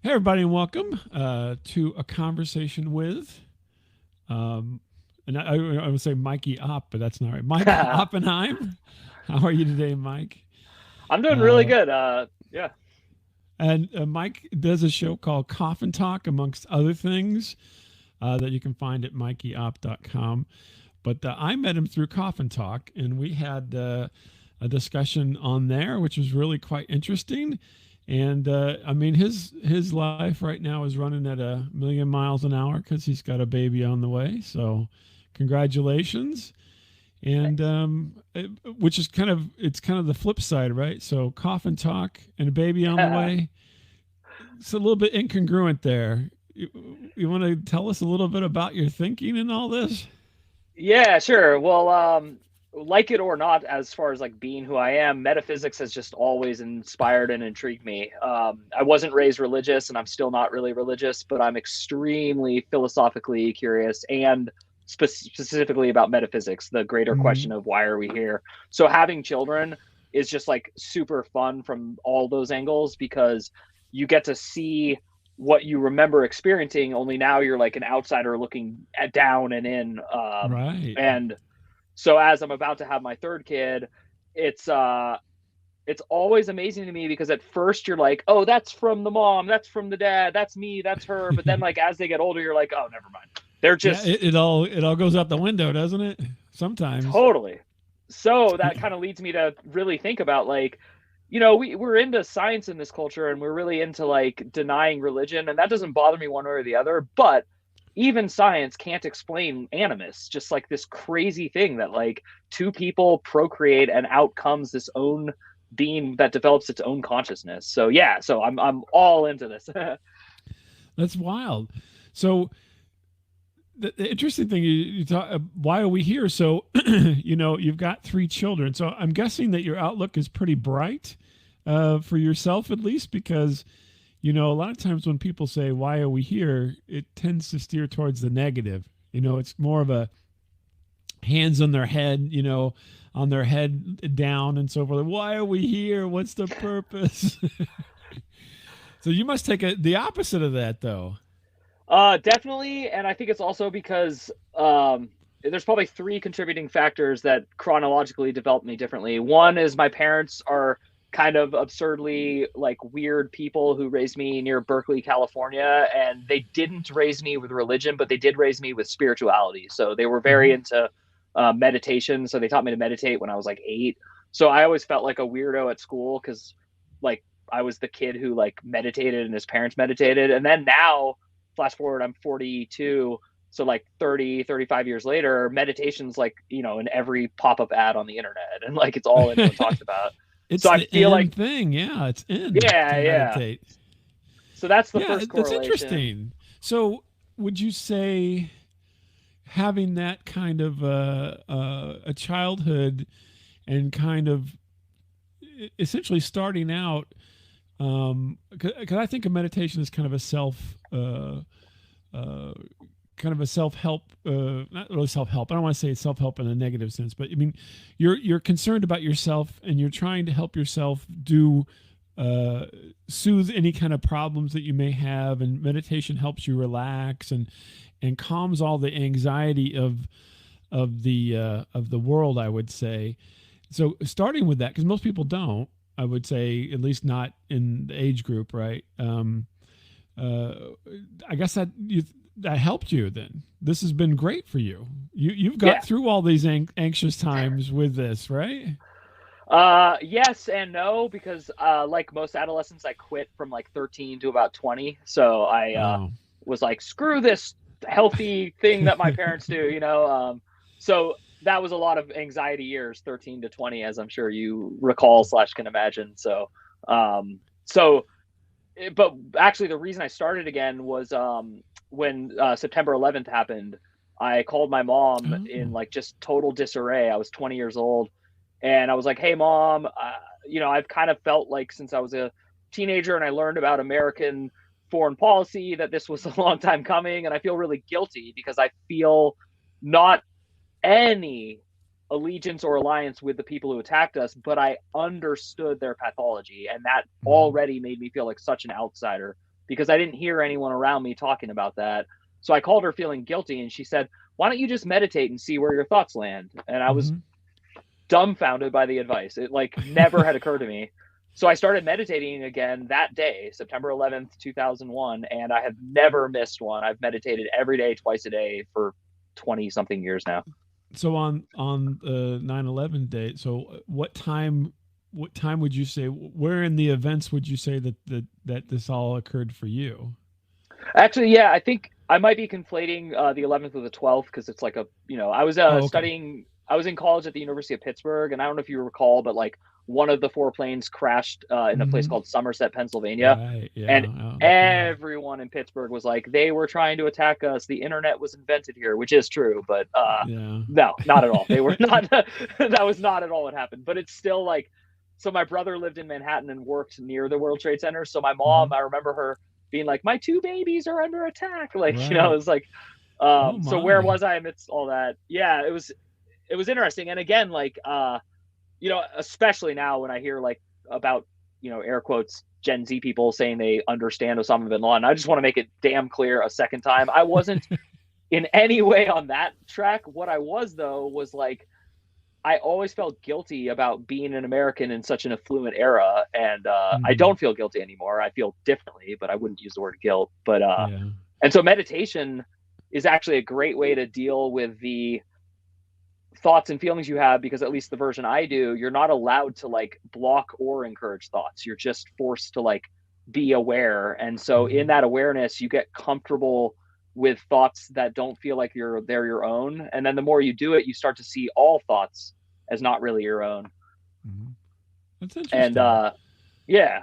Hey, everybody, and welcome to a conversation with, um, and I would say Mikey Opp, but that's not right. Mike I'm Oppenheim. How are you today, Mike? doing really Uh, good. Yeah. and Mike does a show called Coffin Talk, amongst other things, that you can find at MikeyOpp.com. But I met him through Coffin Talk, and we had a discussion on there, which was really quite interesting. And I mean, his life right now is running at 1,000,000 miles an hour because he's got a baby on the way. So, congratulations! And Thanks. which is kind of the flip side, right? So, coffin talk and a baby on the way. It's a little bit incongruent there. You want to tell us a little bit about your thinking in all this? Yeah, sure. Well, like it or not, as far as like being who I am, metaphysics has just always inspired and intrigued me. I wasn't raised religious, and I'm still not really religious, but I'm extremely philosophically curious and specifically about metaphysics, the greater question Mm, of why are we here. So having children is just like super fun from all those angles because you get to see what you remember experiencing, only now you're like an outsider looking at down and in. right. And so as I'm about to have my third kid, it's it's always amazing to me because at first you're like, oh, that's from the mom, that's from the dad, that's me, that's her. But then like as they get older, you're like, oh, never mind. They're Yeah, just it all goes out the window, doesn't it? Sometimes. totally. So that kind of leads me to really think about like, we're into science in this culture and we're really into like denying religion, and that doesn't bother me one way or the other, but even science can't explain animus, just like this crazy thing that like two people procreate and out comes this own being that develops its own consciousness. So yeah, so I'm all into this. That's wild. So the interesting thing you talk, why are we here? So you've got three children. So I'm guessing that your outlook is pretty bright, for yourself at least, because a lot of times when people say why are we here, it tends to steer towards the negative. It's more of a hands on their head, on their head down and so forth. Why are we here? What's the purpose? So you must take the opposite of that, though. Definitely, and I think it's also because there's probably three contributing factors that chronologically developed me differently. One is my parents are kind of absurdly like weird people who raised me near Berkeley, California, and they didn't raise me with religion, but they did raise me with spirituality. So they were very Mm-hmm. into meditation. So they taught me to meditate when I was like 8. So I always felt like a weirdo at school because like I was the kid who like meditated and his parents meditated, and then now flash forward, I'm 42, so like 30, 35 years later, meditation's like in every pop-up ad on the internet, and like it's all anyone talks about. So It's I the feel like, end thing. Yeah, it's in to yeah, yeah. meditate. So that's the Yeah, first that's correlation. interesting. So, would you say having that kind of a childhood and kind of essentially starting out, because I think of meditation as kind of a uh, kind of a self help, not really self help. I don't want to say self help in a negative sense, but I mean, you're concerned about yourself and you're trying to help yourself do uh, soothe any kind of problems that you may have, and meditation helps you relax and calms all the anxiety of the world, I would say. So starting with that, because most people don't, I would say, at least not in the age group, right? Uh, I guess that helped you. Then this has been great for you. You've got Yeah. through all these anxious times with this, right? Yes and no, because like most adolescents, I quit from like 13 to about 20. So I Oh, was like, screw this healthy thing that my parents do. So that was a lot of anxiety years, 13 to 20, as I'm sure you recall slash can imagine. So but actually the reason I started again was when September 11th happened. I called my mom in oh, like just total disarray. I was 20 years old, and I was like, "Hey, mom, I've kind of felt like since I was a teenager and I learned about American foreign policy that this was a long time coming, and I feel really guilty because I feel not any allegiance or alliance with the people who attacked us, but I understood their pathology, and that mhm. already made me feel like such an outsider. because I didn't hear anyone around me talking about that. So I called her feeling guilty, and she said, "Why don't you just meditate and see where your thoughts land?" And I was Mm-hmm. dumbfounded by the advice. It like never had occurred to me. So I started meditating again that day, September 11th, 2001, and I have never missed one. I've meditated every day, twice a day for 20 something years now. So on the 9/11 date, so what time would you say, where in the events would you say that this all occurred for you? Actually, yeah, I think I might be conflating the 11th with the 12th because it's like a, I was Oh, okay. studying, I was in college at the University of Pittsburgh, and I don't know if you recall, but like one of the four planes crashed in a place Mm-hmm. called Somerset, Pennsylvania, Right. and Yeah. Oh, I'm familiar. everyone in Pittsburgh was like, they were trying to attack us. The internet was invented here, which is true, but Yeah. no, not at all. They were not. That was not at all what happened. But it's still like, so my brother lived in Manhattan and worked near the World Trade Center. So my Mm-hmm. mom, I remember her being like, "My two babies are under attack." Like, Right. it's like, Oh so where my. was I amidst all that? Yeah, it was interesting. And again, like, especially now when I hear like about, air quotes, Gen Z people saying they understand Osama bin Laden, I just want to make it damn clear a second time. I wasn't in any way on that track. What I was, though, was like, I always felt guilty about being an American in such an affluent era, and I Mm-hmm. don't feel guilty anymore. I feel differently, but I wouldn't use the word guilt. But Yeah. and so meditation is actually a great way to deal with the thoughts and feelings you have, because at least the version I do, you're not allowed to like block or encourage thoughts. You're just forced to like be aware. And so in Mm-hmm. that awareness, you get comfortable with thoughts that don't feel like they're your own. And then the more you do it, you start to see all thoughts as not really your own. Mm-hmm. That's And interesting. yeah.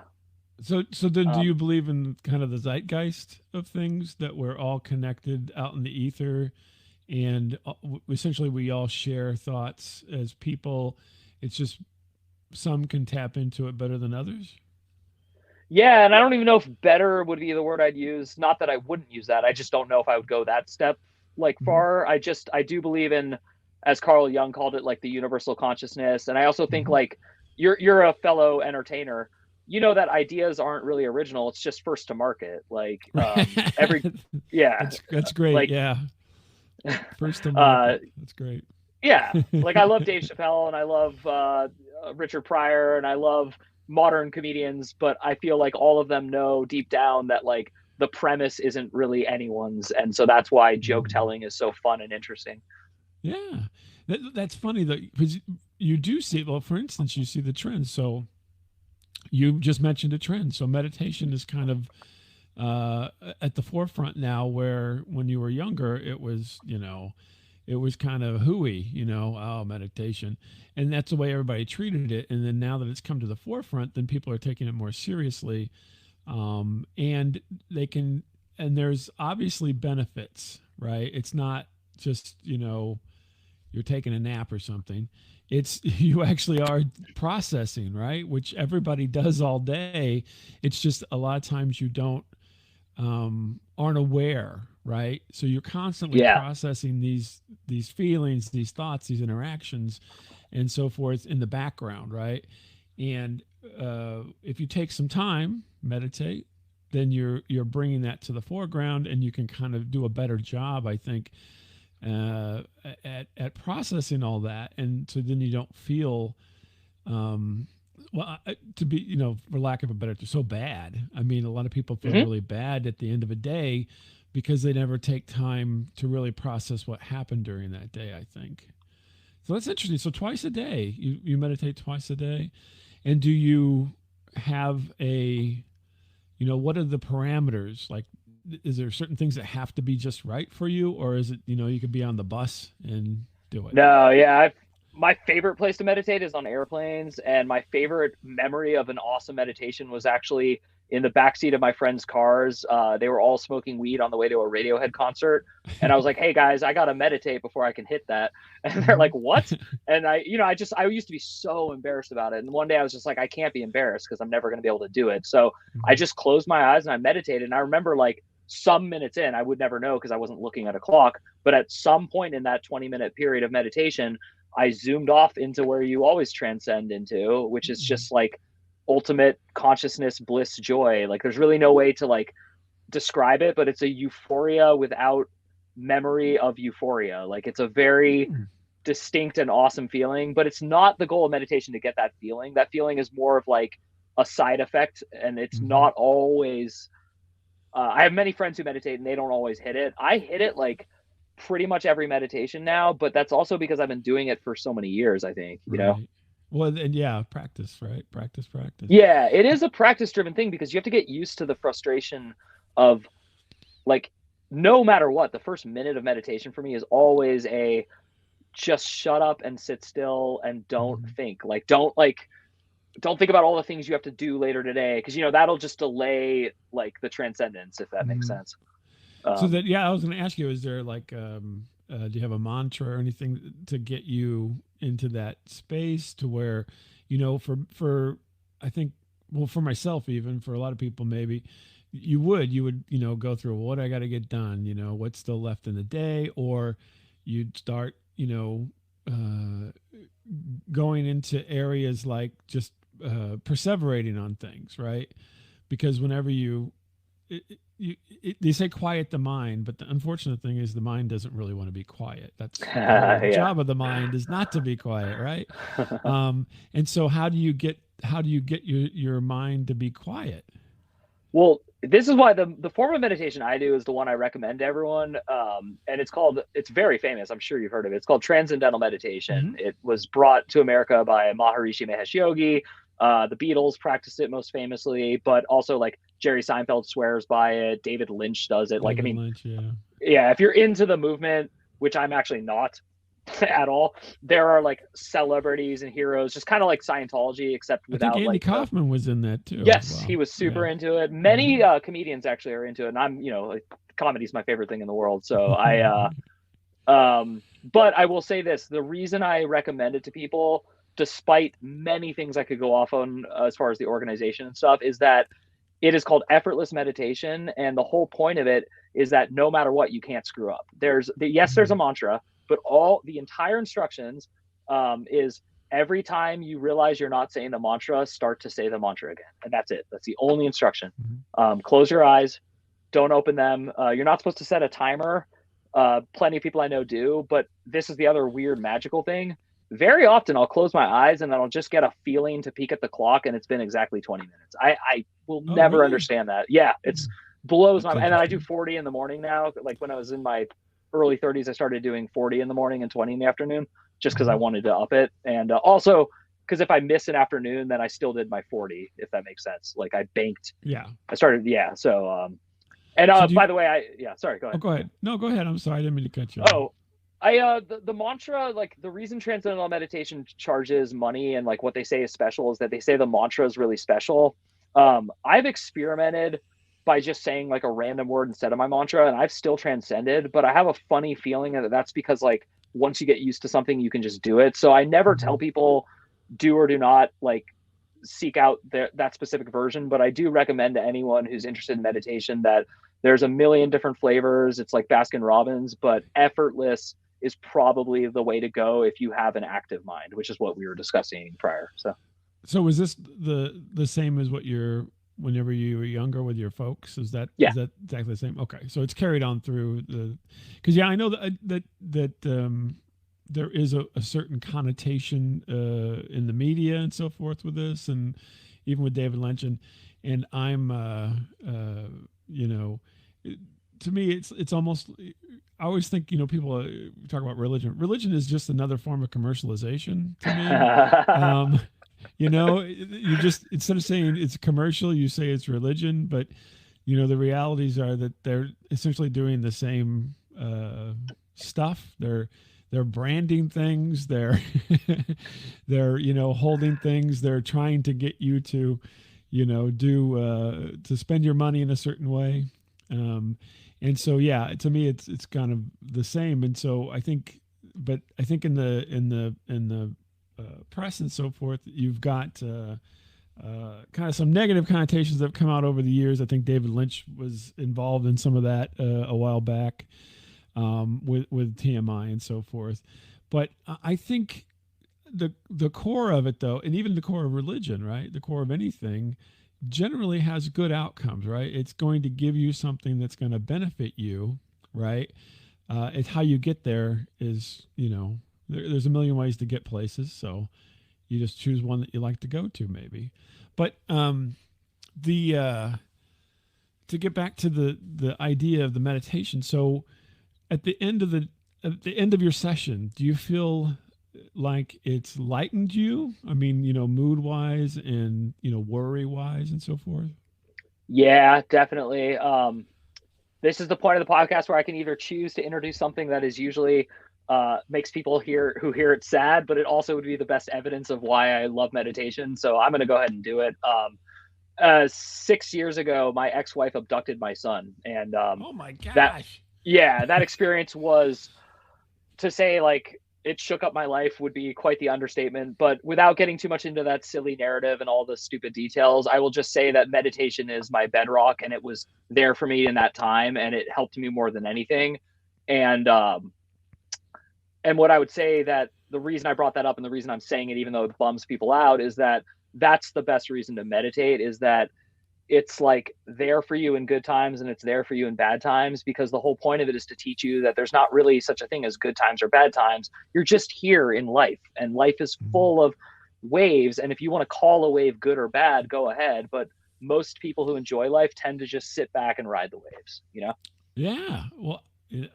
So then, do Um, you believe in kind of the zeitgeist of things, that we're all connected out in the ether, and essentially we all share thoughts as people? It's just some can tap into it better than others. yeah, and I don't even know if better would be the word I'd use. Not that I wouldn't use that. I just don't know if I would go that step like Mm-hmm. far. I do believe in, as Carl Jung called it, like the universal consciousness. And I also think Mm-hmm. like you're a fellow entertainer. You know that ideas aren't really original. It's just first to market. Like every Right. yeah, That's great. like Yeah. First to uh market. That's great. yeah, like I love Dave Chappelle, and I love Richard Pryor, and I love modern comedians, but I feel like all of them know deep down that like the premise isn't really anyone's, and so that's why joke Mm. telling is so fun and interesting. Yeah. That's funny though, because you do see, well, for instance, you see the trends. So you just mentioned a trend. So meditation is kind of at the forefront now, where when you were younger, it was kind of hooey, oh, meditation. And that's the way everybody treated it. And then now that it's come to the forefront, then people are taking it more seriously. And they can, and there's obviously benefits, right? It's not just, you're taking a nap or something. It's you actually are processing, right? Which everybody does all day. It's just a lot of times you don't aren't aware, right? So you're constantly Yeah, processing these feelings, these thoughts, these interactions, and so forth in the background, right? And if you take some time, meditate, then you're bringing that to the foreground, and you can kind of do a better job, I think, uh, at processing all that, and so then you don't feel to be, for lack of a better term, so bad. I mean, a lot of people feel hmm really bad at the end of a day because they never take time to really process what happened during that day, I think. So that's interesting. So twice a day, you meditate twice a day. And do you have what are the parameters? Like, is there certain things that have to be just right for you? Or is it, you could be on the bus and do it? no, yeah. My favorite place to meditate is on airplanes, and my favorite memory of an awesome meditation was actually in the backseat of my friends' cars. They were all smoking weed on the way to a Radiohead concert, and I was like, "Hey guys, I gotta meditate before I can hit that." And they're Hmm. like, "What?" And I used to be so embarrassed about it. And one day I was just like, "I can't be embarrassed because I'm never gonna be able to do it." So I Hmm. just closed my eyes and I meditated. And I remember like some minutes in, I would never know because I wasn't looking at a clock, but at some point in that 20-minute period of meditation, I zoomed off into where you always transcend into, which is just like ultimate consciousness, bliss, joy. Like there's really no way to like describe it, but it's a euphoria without memory of euphoria. Like it's a very Hmm. distinct and awesome feeling, but it's not the goal of meditation to get that feeling. That feeling is more of like a side effect, and it's Hmm. not always. I have many friends who meditate and they don't always hit it. I hit it like pretty much every meditation now, but that's also because I've been doing it for so many years, I think, you know? Right. Well, and yeah, practice, right? Practice, practice. Yeah, it is a practice driven thing because you have to get used to the frustration of like, no matter what, the first minute of meditation for me is always a just shut up and sit still and don't Mhm. think. Like, don't think about all the things you have to do later today because you know that'll just delay like the transcendence if that makes Mhm. sense. So Um, that, yeah, I was going to ask you, is there like, do you have a mantra or anything to get you into that space to where, I think, well, for myself, even for a lot of people, maybe you would, go through, well, what I got to get done, what's still left in the day, or you'd start, uh, going into areas like just perseverating on things, right? Because whenever they say quiet the mind, but the unfortunate thing is the mind doesn't really want to be quiet. That's the whole yeah. job of the mind, is not to be quiet, right? And so how do you get your mind to be quiet? Well, this is why the form of meditation I do is the one I recommend to everyone. And it's very famous. I'm sure you've heard of it. It's called Transcendental Meditation. Hmm. It was brought to America by Maharishi Mahesh Yogi. The Beatles practiced it most famously, but also like Jerry Seinfeld swears by it. David Lynch does it. Like, I David mean, Lynch, yeah. yeah, if you're into the movement, which I'm actually not at all, there are like celebrities and heroes, just kind of like Scientology, except I think without Andy like the. Kaufman was in that too, as Yes, he well. was Yeah. super into it. Hmm. Many comedians actually are into it, and I'm, like, comedy's my favorite thing in the world. So but I will say this: the reason I recommend it to people, despite many things I could go off on as far as the organization and stuff, is that it is called effortless meditation, and the whole point of it is that no matter what, you can't screw up. There's a mantra, but all the entire instructions is every time you realize you're not saying the mantra, start to say the mantra again, and that's it. That's the only instruction. Close your eyes, don't open them. You're not supposed to set a timer. Plenty of people I know do, but this is the other weird magical thing. Very often I'll close my eyes and then I'll just get a feeling to peek at the clock and it's been exactly 20 minutes. I will Oh, never really? understand that. Yeah, it's blows my That's mind. And then I do interesting. 40 in the morning now. Like when I was in my early 30s, I started doing 40 in the morning and 20 in the afternoon just because I Hmm. wanted to up it. And also because if I miss an afternoon, then I still did my 40, if that makes sense. Like I banked, Yeah. I started, yeah. So, and So do you? by the way, yeah, sorry, go Oh, ahead. go ahead. No, go ahead. I'm sorry, I didn't mean to cut you off. Oh, the mantra, like the reason transcendental meditation charges money and like what they say is special is that they say the mantra is really special. I've experimented by just saying like a random word instead of my mantra, and I've still transcended, but I have a funny feeling that that's because like once you get used to something, you can just do it. So I never tell Hmm. people do or do not like seek out that specific version, but I do recommend to anyone who's interested in meditation that there's a million different flavors. It's like Baskin Robbins, but effortless is probably the way to go if you have an active mind, which is what we were discussing prior. So So was this the same as what you're whenever you were younger with your folks? Is that yeah. is that exactly the same? Okay, so it's carried on through the, because yeah, I know that there is a certain connotation in the media and so forth with this, and even with David Lynch, and I'm you know, it- to me it's almost, I always think, people talk about religion. Religion is just another form of commercialization to me. Um, you just, instead of saying it's commercial, you say it's religion, but the realities are that they're essentially doing the same stuff. They're branding things. They're they're holding things. They're trying to get you to do to spend your money in a certain way. Um, and so yeah, to me it's kind of the same. And so I think in the press and so forth, you've got kind of some negative connotations that have come out over the years. I think David Lynch was involved in some of that a while back, with TMI and so forth. But I think the core of it, though, and even the core of religion, right? The core of anything generally has good outcomes, right? It's going to give you something that's going to benefit you, right? It's how you get there is, there's a million ways to get places. So you just choose one that you like to go to, maybe. But the to get back to the idea of the meditation. So at the end of your session, do you feel like it's lightened you? I mean, mood wise and worry wise and so forth. Yeah, definitely. This is the point of the podcast where I can either choose to introduce something that is usually makes people hear it sad, but it also would be the best evidence of why I love meditation. So I'm going to go ahead and do it. 6 years ago, my ex-wife abducted my son, and Oh my that gosh. yeah, that experience was, to say like it shook up my life would be quite the understatement. But without getting too much into that silly narrative and all the stupid details, I will just say that meditation is my bedrock, and it was there for me in that time, and it helped me more than anything. And and what I would say, that the reason I brought that up and the reason I'm saying it, even though it bums people out, is that that's the best reason to meditate, is that it's like there for you in good times and it's there for you in bad times, because the whole point of it is to teach you that there's not really such a thing as good times or bad times. You're just here in life, and life is Mhm. full of waves, and if you want to call a wave good or bad, go ahead, but most people who enjoy life tend to just sit back and ride the waves. Yeah. Well,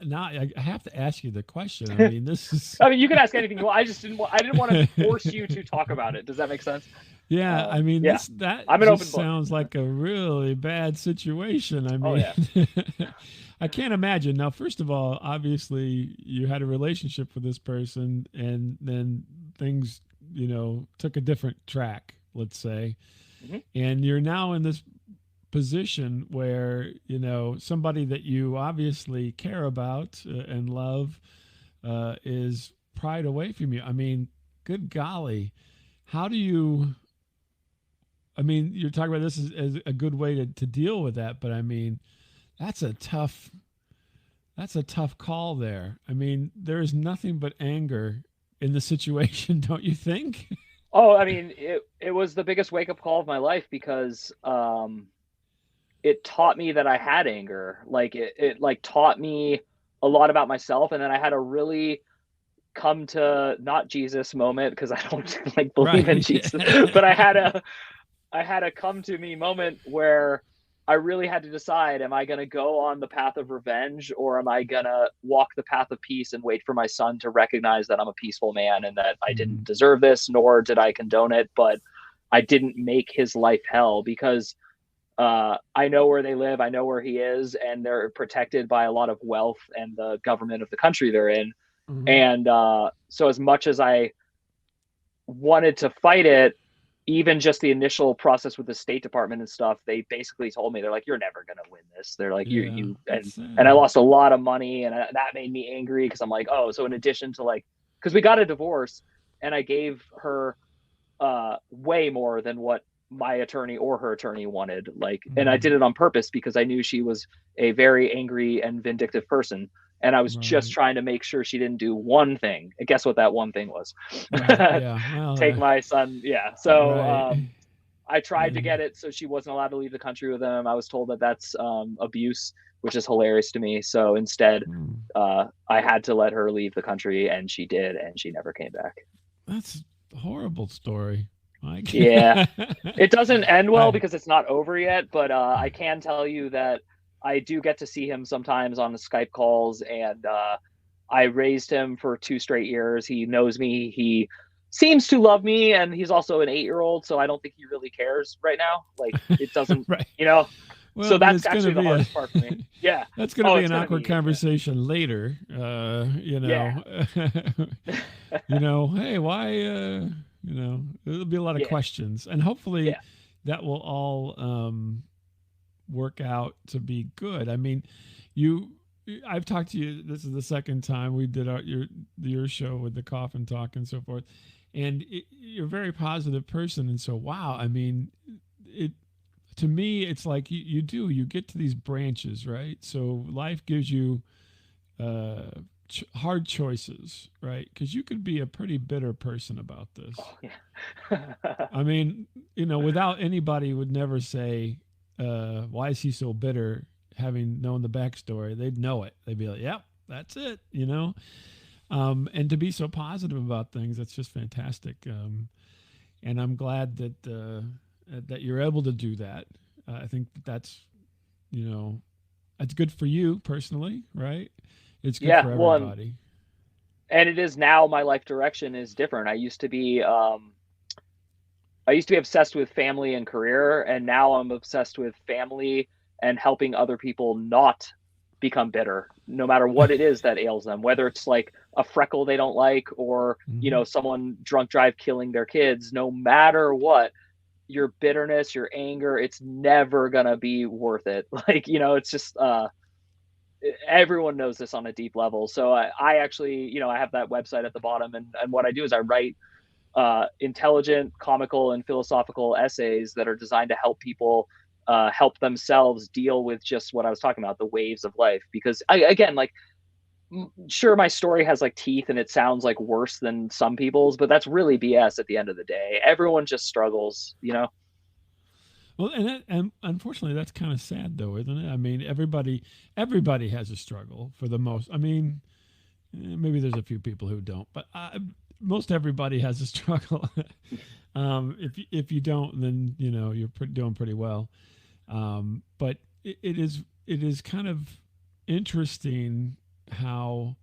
now I have to ask you the question. I mean, this is. I mean, you can ask anything you want. I didn't want to force you to talk about it. Does that make sense? Yeah, I mean Yeah, that I'm an open just book. sounds like a really bad situation. I Oh mean, yeah. I can't imagine. Now, first of all, obviously you had a relationship with this person and then things, took a different track, let's say. Hmm. And you're now in this position where, somebody that you obviously care about and love is pried away from you. I mean, good golly, how do you I mean, you're talking about this as a good way to deal with that, but I mean, that's a tough that's a tough call there. I mean, there is nothing but anger in the situation, don't you think? Oh, I mean, it was the biggest wake up call of my life, because it taught me that I had anger. Like it like taught me a lot about myself, and then I had a really come to not Jesus moment, because I don't like believe in Right. Jesus, but I had a come to me moment where I really had to decide, am I going to go on the path of revenge, or am I going to walk the path of peace and wait for my son to recognize that I'm a peaceful man and that I didn't Mhm. deserve this, nor did I condone it, but I didn't make his life hell, because I know where they live, I know where he is, and they're protected by a lot of wealth and the government of the country they're in. Mhm. And so, as much as I wanted to fight it, even just the initial process with the State Department and stuff, they basically told me, they're like, "You're never gonna win this." They're like, Yeah, "You," that's and I sad. lost a lot of money, and that made me angry, because I'm like, "Oh, so in addition to like, because we got a divorce, and I gave her way more than what my attorney or her attorney wanted, like, and I did Mhm. it on purpose because I knew she was a very angry and vindictive person, and I was just Right. trying to make sure she didn't do one thing, and guess what that one thing was? Right. Yeah. Well, Take my son. Yeah, so right. I tried to Yeah. get it so she wasn't allowed to leave the country with him. I was told that that's abuse, which is hilarious to me, so instead Hmm. I had to let her leave the country, and she did, and she never came back. That's a horrible story, Mike. Yeah, it doesn't end well I because it's not over yet, but I can tell you that I do get to see him sometimes on the Skype calls, and I raised him for 2 straight years. He knows me. He seems to love me, and he's also an 8-year-old, so I don't think he really cares right now. Like, it doesn't, right. you know. Well, So but that's it's going to actually the be a hardest part for me. Yeah. that's going to Oh, be it's an gonna awkward be. Yeah. conversation later. Yeah. Hey, why? There'll be a lot of Yeah. questions, and hopefully, Yeah. that will all work out to be good. I mean, you. I've talked to you. This is the second time we did your show with the Coffin Talk and so forth, and you're a very positive person. And so, wow. I mean, it to me, it's like you get to these branches, right? So life gives you hard choices, right? Because you could be a pretty bitter person about this. Oh yeah. I mean, without anybody would never say, why is he so bitter? Having known the backstory, they'd know it. They'd be like, yep, that's it. And to be so positive about things, that's just fantastic. And I'm glad that you're able to do that. I think that's, you know, that's good for you personally, right? It's good Yeah. for Well, everybody. and it is now my life direction is different. I used to be obsessed with family and career, and now I'm obsessed with family and helping other people not become bitter, no matter what it is that ails them, whether it's like a freckle they don't like or, Hmm. someone drunk drive killing their kids, no matter what, your bitterness, your anger, it's never going to be worth it. Like, it's just, everyone knows this on a deep level. So I actually, I have that website at the bottom, and what I do is I write intelligent, comical, and philosophical essays that are designed to help people help themselves deal with just what I was talking about, the waves of life. Because again, like, sure, my story has like teeth and it sounds like worse than some people's, but that's really BS at the end of the day. Everyone just struggles. Well, and unfortunately, that's kind of sad, though, isn't it? I mean, everybody has a struggle for the most. I mean, maybe there's a few people who don't, but most everybody has a struggle. If you don't, then you're doing pretty well. But it is kind of interesting how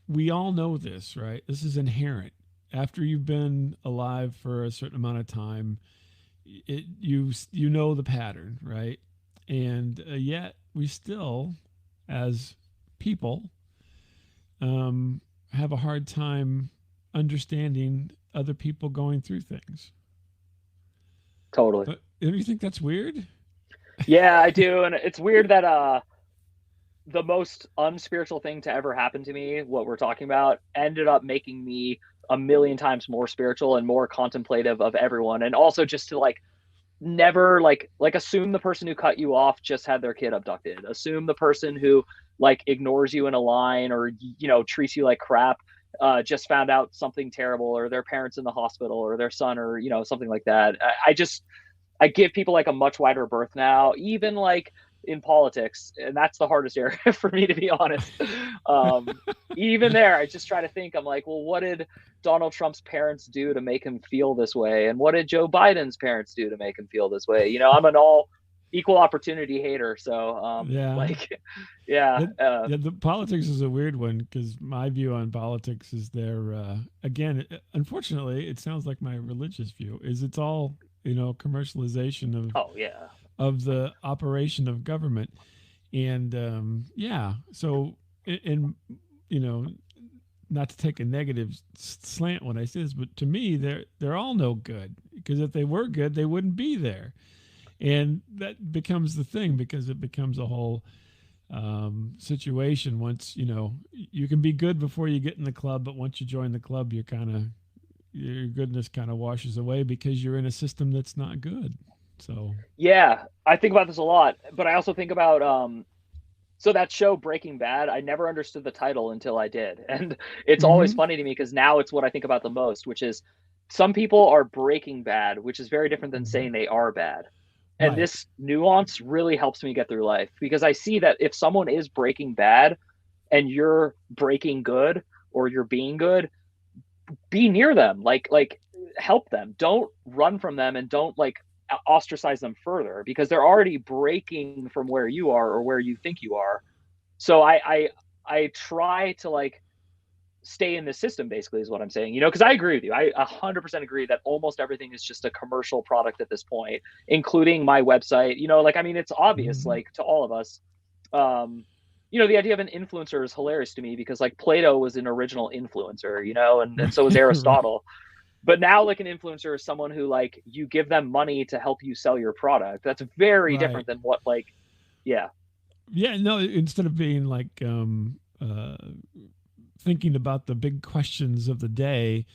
we all know this, right? This is inherent. After you've been alive for a certain amount of time, you know the pattern, right? And yet we still, as people, have a hard time understanding other people going through things. Totally. Do you think that's weird? Yeah, I do. And it's weird that the most unspiritual thing to ever happen to me, what we're talking about, ended up making me a million times more spiritual and more contemplative of everyone. And also just to like never like assume the person who cut you off just had their kid abducted. Assume the person who like ignores you in a line or treats you like crap just found out something terrible, or their parents in the hospital, or their son, or something like that. I give people like a much wider berth now, even like in politics, and that's the hardest area for me, to be honest. Even there, I just try to think. I'm like, well, what did Donald Trump's parents do to make him feel this way, and what did Joe Biden's parents do to make him feel this way? I'm an all equal opportunity hater, so Yeah. like, yeah, Yeah, the politics is a weird one because my view on politics is again, unfortunately, it sounds like my religious view is it's all commercialization oh yeah, of the operation of government, and yeah, so and you know not to take a negative slant when I say this, but to me they're all no good because if they were good, they wouldn't be there, and that becomes the thing because it becomes a whole situation. Once you can be good before you get in the club, but once you join the club, your goodness kind of washes away because you're in a system that's not good. So yeah. I think about this a lot, but I also think about so that show Breaking Bad, I never understood the title until I did. And it's always mm-hmm. funny to me because now it's what I think about the most, which is some people are breaking bad, which is very different than Mm-hmm. saying they are bad. And Right. this nuance really helps me get through life because I see that if someone is breaking bad and you're breaking good or you're being good, be near them, like help them. Don't run from them and don't like ostracize them further because they're already breaking from where you are or where you think you are. So I try to like stay in the system, basically, is what I'm saying, because I agree with you. I 100% agree that almost everything is just a commercial product at this point, including my website. Like, I mean, it's obvious, Mm-hmm. like, to all of us. um the idea of an influencer is hilarious to me because like Plato was an original influencer, and so was Right. Aristotle. But now like an influencer is someone who like you give them money to help you sell your product. That's very Right. different than what like, yeah. Yeah. No. Instead of being like thinking about the big questions of the day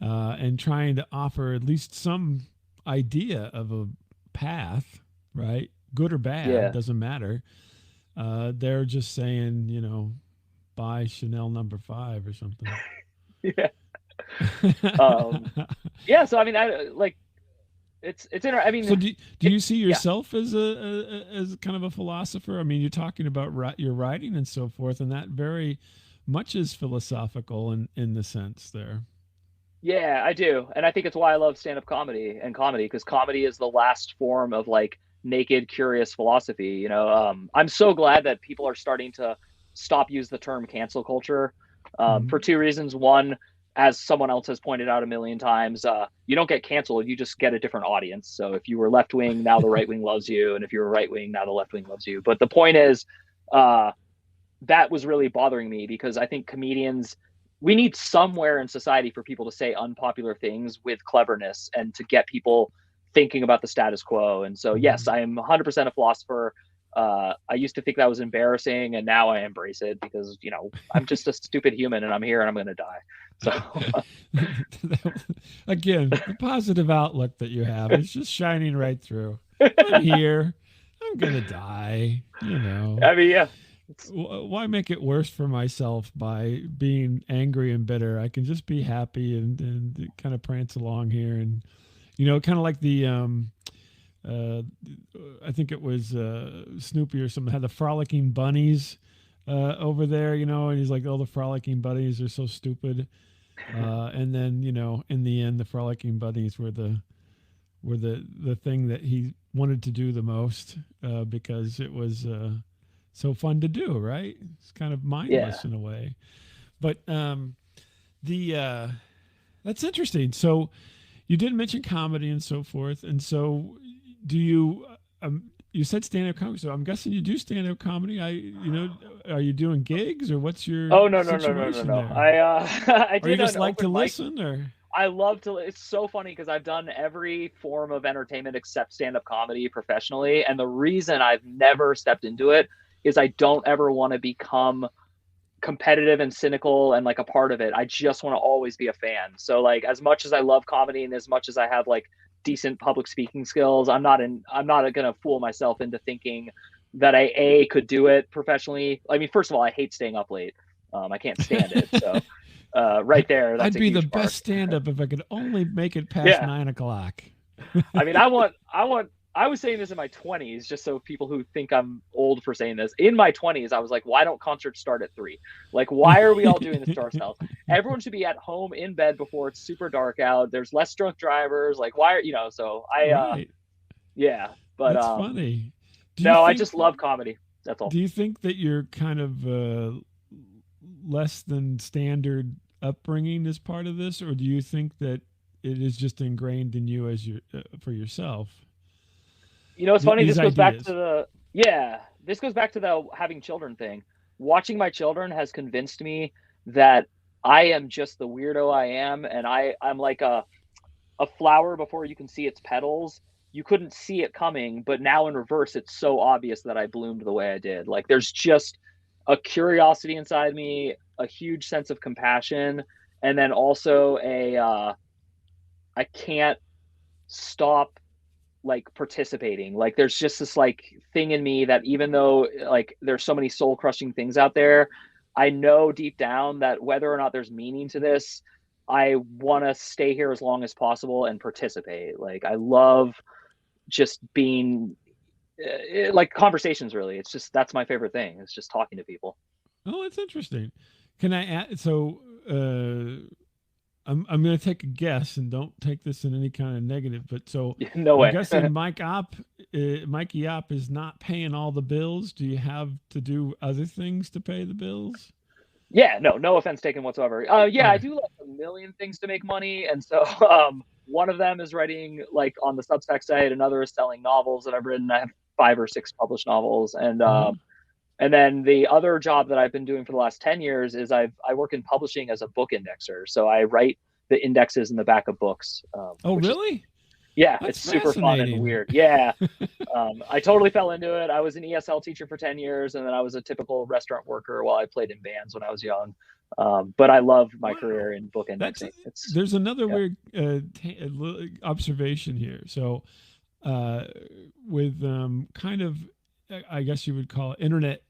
and trying to offer at least some idea of a path, right? Good or bad Yeah. doesn't matter. They're just saying, buy Chanel number 5 or something. Yeah. Um, yeah. So I mean, I like it's I So mean, do it you see yeah. yourself as as kind of a philosopher? I mean, you're talking about your writing and so forth, and that very much is philosophical in the sense there. Yeah, I do. And I think it's why I love stand-up comedy and comedy, because comedy is the last form of like naked, curious philosophy. I'm so glad that people are starting to stop use the term cancel culture, for Hmm. two reasons. One, as someone else has pointed out a million times, you don't get canceled, you just get a different audience. So if you were left wing, now the right wing loves you, and if you were right wing, now the left wing loves you. But the point is, uh, that was really bothering me because I think comedians, we need somewhere in society for people to say unpopular things with cleverness and to get people thinking about the status quo. And so, yes, Hmm. I am 100% a philosopher. I used to think that was embarrassing, and now I embrace it because I'm just a stupid human, and I'm here and I'm going to die. So, Again, the positive outlook that you have is just shining right through. I'm here. I'm gonna die. I mean, yeah, it's, Why make it worse for myself by being angry and bitter? I can just be happy and kind of prance along here, and kind of like the uh, I think it was Snoopy or something had the frolicking bunnies over there, and he's like, "Oh, the frolicking bunnies are so stupid." And then in the end, the frolicking bunnies were the thing that he wanted to do the most because it was so fun to do. Right? It's kind of yeah. mindless in a way, but the that's interesting. So you did mention comedy and so forth, and so do you. You said stand-up comedy, so I'm guessing you do stand-up comedy. Are you doing gigs or what's your Oh, no, no, no, no, no, situation no. there? I I Or you did just an like to open mic. listen, or I love to. It's so funny because I've done every form of entertainment except stand-up comedy professionally, and the reason I've never stepped into it is I don't ever want to become competitive and cynical and like a part of it. I just want to always be a fan. So like, as much as I love comedy and as much as I have like decent public speaking skills, I'm not gonna fool myself into thinking that I could do it professionally. I mean, first of all, I hate staying up late. I can't stand it. So right there, that's I'd a be the huge best mark. stand-up if I could only make it past Yeah. 9 o'clock. I mean, I was saying this in my 20s, just so people who think I'm old for saying this. In my 20s, I was like, why don't concerts start at 3? Like, why are we all doing this to ourselves? Everyone should be at home in bed before it's super dark out. There's less drunk drivers. Like, why are, so Right. yeah. But, That's funny. Do you no, I think just love comedy. That's all. do you think that you're kind of less than standard upbringing is part of this, or do you think that it is just ingrained in you as for yourself? It's funny. These This goes back to ideas. this goes back to the having children thing. Watching my children has convinced me that I am just the weirdo I am, and I'm like a flower before you can see its petals. You couldn't see it coming, but now in reverse, it's so obvious that I bloomed the way I did. Like, there's just a curiosity inside me, a huge sense of compassion, and then also I can't stop like participating. Like, there's just this like thing in me that even though like there's so many soul crushing things out there, I know deep down that whether or not there's meaning to this, I want to stay here as long as possible and participate. Like, I love just being like conversations. Really, it's just that's my favorite thing. It's just talking to people. Oh, that's interesting. Can I add? So, I'm going to take a guess, and don't take this in any kind of negative. But so, No I'm way. guessing Mikey Opp is not paying all the bills. Do you have to do other things to pay the bills? Yeah, no offense taken whatsoever. Yeah, I Okay. do like a million things to make money, and so one of them is writing like on the Substack site. Another is selling novels that I've written. I have 5 or 6 published novels, Uh-huh. and then the other job that I've been doing for the last 10 years is I work in publishing as a book indexer. So I write the indexes in the back of books, Oh, which is really? yeah, That's it's super fun and fascinating. weird. Yeah, I totally fell into it. I was an ESL teacher for 10 years, and then I was a typical restaurant worker while I played in bands when I was young. But I love my Wow. career in book That's indexing. It's there's another yeah. weird observation here. So, uh, with kind of, I guess you would call it internet.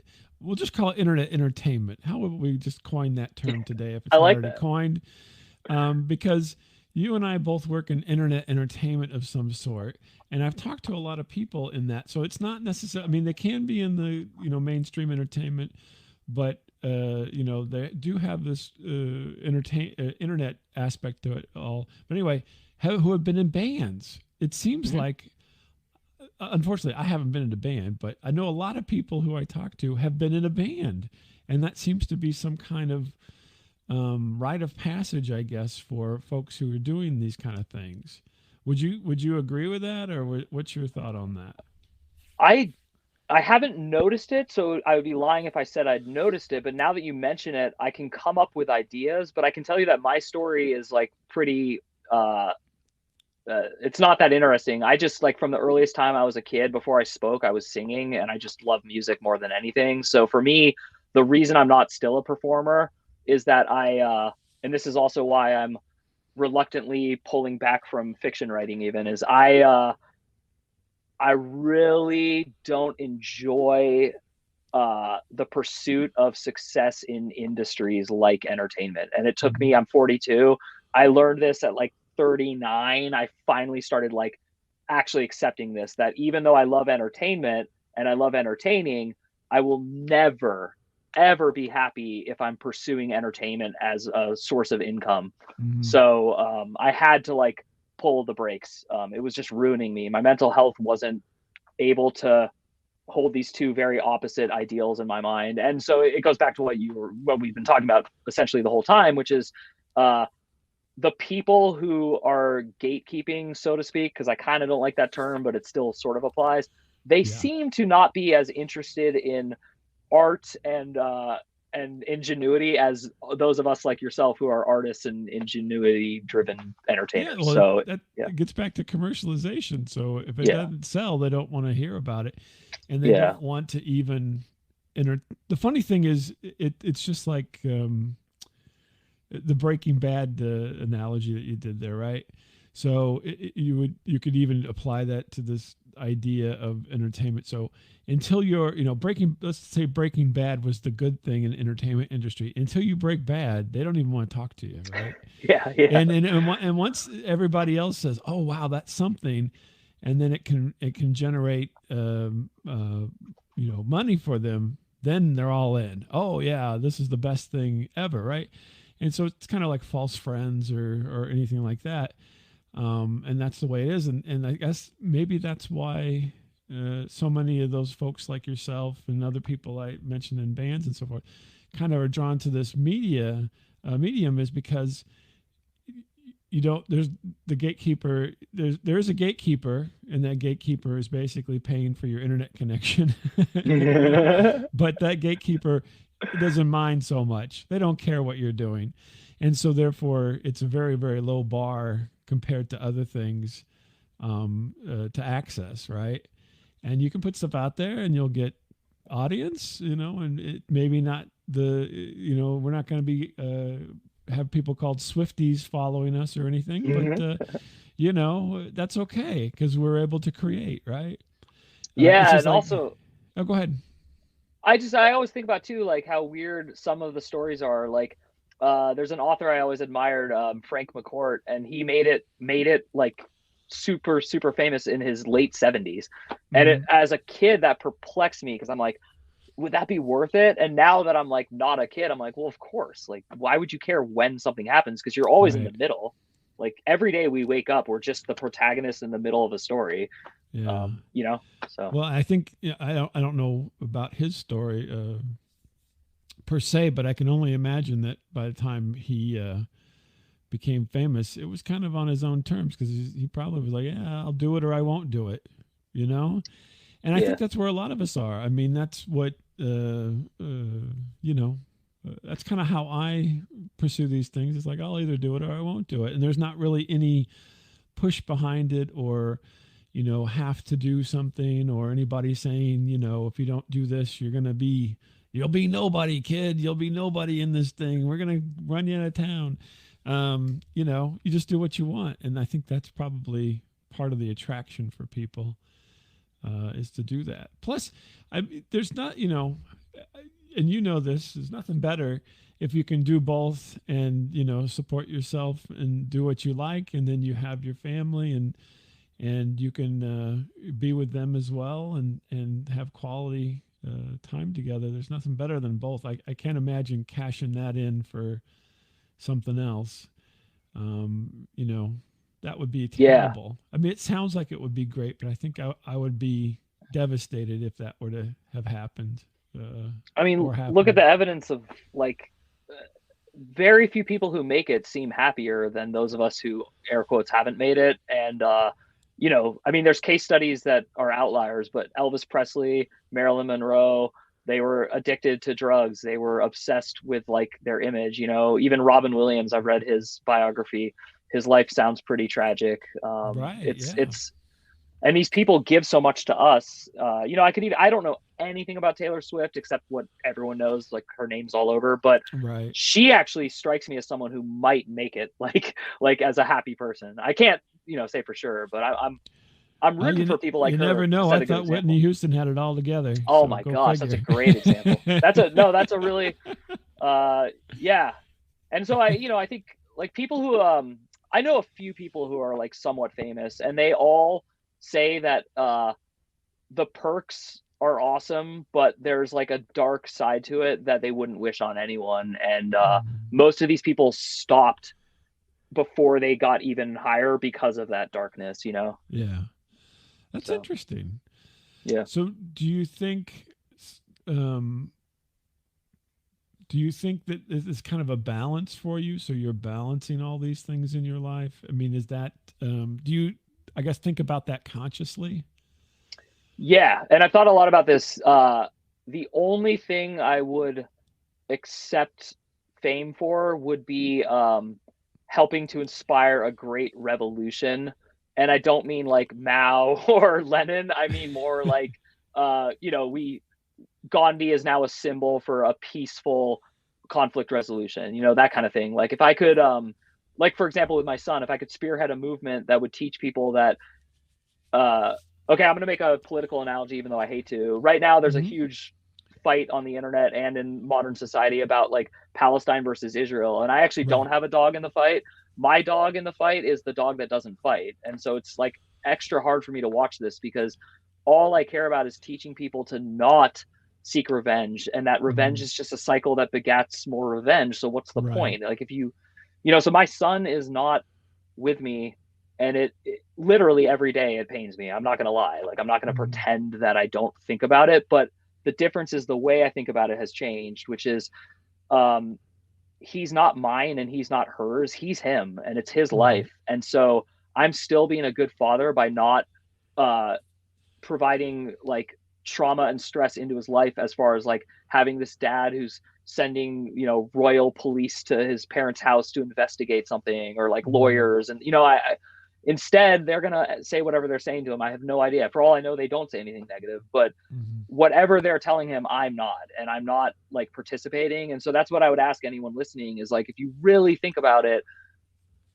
we'll just call it internet entertainment. How would we just coin that term today if I it's not like already that. coined? Because you and I both work in internet entertainment of some sort, and I've talked to a lot of people in that. So it's not necessarily. I mean, they can be in the mainstream entertainment, but they do have this internet aspect to it all. But anyway, who have been in bands? It seems Hmm. like, unfortunately, I haven't been in a band, but I know a lot of people who I talk to have been in a band, and that seems to be some kind of rite of passage, I guess, for folks who are doing these kind of things. Would you agree with that, or what's your thought on that? I I haven't noticed it, so I would be lying if I said I'd noticed it. But now that you mention it, I can come up with ideas. But I can tell you that my story is like pretty. Uh, it's not that interesting. I just like from the earliest time I was a kid, before I spoke, I was singing, and I just love music more than anything. So for me, the reason I'm not still a performer is that and this is also why I'm reluctantly pulling back from fiction writing. Even is I really don't enjoy the pursuit of success in industries like entertainment. And it took Mm-hmm. me, I'm 42. I learned this at like 39. I finally started like actually accepting this, that even though I love entertainment and I love entertaining, I will never, ever be happy if I'm pursuing entertainment as a source of income. Mm-hmm. So I had to like pull the brakes. It was just ruining me. My mental health wasn't able to hold these two very opposite ideals in my mind. And so it goes back to what we've been talking about essentially the whole time, which is uh, the people who are gatekeeping, so to speak, because I kind of don't like that term, but it still sort of applies. They Yeah. seem to not be as interested in art and ingenuity as those of us like yourself who are artists and ingenuity driven Yeah, entertainers. well, So that yeah, it gets back to commercialization. So if it yeah, doesn't sell, they don't want to hear about it, and they yeah. don't want to even enter. The funny thing is, it's just like the Breaking Bad analogy that you did there, right? So you could even apply that to this idea of entertainment. So until you're breaking, let's say Breaking Bad was the good thing in the entertainment industry. Until you break bad, they don't even want to talk to you, right? Yeah, yeah. And once everybody else says, "Oh wow, that's something," and then it can generate money for them, then they're all in. Oh yeah, this is the best thing ever, right? And so it's kind of like false friends or anything like that. And that's the way it is. And I guess maybe that's why so many of those folks like yourself and other people I mentioned in bands and so forth kind of are drawn to this medium is because you don't there's the gatekeeper there's a gatekeeper, and that gatekeeper is basically paying for your internet connection. But that gatekeeper doesn't mind so much. They don't care what you're doing, and so therefore it's a very, very low bar compared to other things to access, right? And you can put stuff out there and you'll get audience, and it maybe not we're not going to be have people called Swifties following us or anything, but that's okay because we're able to create, right? It's Yeah, just and like, also oh, go ahead. I always think about too like how weird some of the stories are. Like there's an author I always admired, Frank McCourt, and he made it like super famous in his late 70s. And Mm-hmm. as a kid that perplexed me because I'm like, would that be worth it? And now that I'm like not a kid, I'm like, well, of course. Like why would you care when something happens, because you're always in the Right. middle. Like every day we wake up, we're just the protagonist in the middle of a story. Yeah. You know? So Well, I think I don't know about his story per se, but I can only imagine that by the time he became famous, it was kind of on his own terms because he probably was like, yeah, I'll do it or I won't do it, you know. And I yeah. think that's where a lot of us are. I mean, that's what you know. That's kind of how I pursue these things. It's like I'll either do it or I won't do it, and there's not really any push behind it or have to do something or anybody saying if you don't do this you'll be nobody, kid, you'll be nobody in this thing, we're gonna run you out of town. You just do what you want, and I think that's probably part of the attraction for people is to do that. Plus, there's not and you know this, there's nothing better if you can do both and, support yourself and do what you like, and then you have your family and you can be with them as well and have quality time together. There's nothing better than both. I can't imagine cashing that in for something else. You know, that would be Yeah. terrible. I mean, it sounds like it would be great, but I think I would be devastated if that were to have happened I mean, or look at happen. the evidence of like very few people who make it seem happier than those of us who air quotes haven't made it. And I mean, there's case studies that are outliers, but Elvis Presley, Marilyn Monroe, they were addicted to drugs. They were obsessed with like their image. Even Robin Williams, I've read his biography. His life sounds pretty tragic. Right. Yeah. It's and these people give so much to us. I don't know anything about Taylor Swift except what everyone knows, like her name's all over, but Right. she actually strikes me as someone who might make it, like as a happy person. I can't, say for sure, but I'm Well, rooting for people like you never her to know. set I a good thought Whitney example. Houston had it all together. Oh So my go gosh, that's a figure. great example. That's a really yeah. And so I think like people who I know a few people who are like somewhat famous, and they all say that the perks are awesome, but there's like a dark side to it that they wouldn't wish on anyone. And Mm, most of these people stopped before they got even higher because of that darkness. yeah. That's So interesting. yeah. So um, do you think that this is kind of a balance for you? So you're balancing all these things in your life. I mean, is that do you, I guess, think about that consciously? Yeah. And I've thought a lot about this. The only thing I would accept fame for would be helping to inspire a great revolution. And I don't mean like Mao or Lenin. I mean more like, we Gandhi is now a symbol for a peaceful conflict resolution, that kind of thing. Like if I could, like for example, with my son, if I could spearhead a movement that would teach people that, uh, okay, I'm going to make a political analogy, even though I hate to. Right now, there's a Hmm. huge fight on the internet and in modern society about like Palestine versus Israel. And I actually don't Right. have a dog in the fight. My dog in the fight is the dog that doesn't fight. And so it's like extra hard for me to watch this because all I care about is teaching people to not seek revenge, and that revenge Hmm. is just a cycle that begats more revenge. So what's the Right. point? Like if so my son is not with me, and it literally every day it pains me. I'm not going to lie. Like I'm not going to Hmm. pretend that I don't think about it, but the difference is the way I think about it has changed, which is um he's not mine and he's not hers. He's him and it's his Right. life. And so I'm still being a good father by not uh providing like trauma and stress into his life, as far as like having this dad who's sending royal police to his parents' house to investigate something, or like Hmm. lawyers. And I instead they're gonna say whatever they're saying to him. I have no idea. For all I know, they don't say anything negative, but Hmm. whatever they're telling him, I'm not, and I'm not like participating. And so that's what I would ask anyone listening is like, if you really think about it,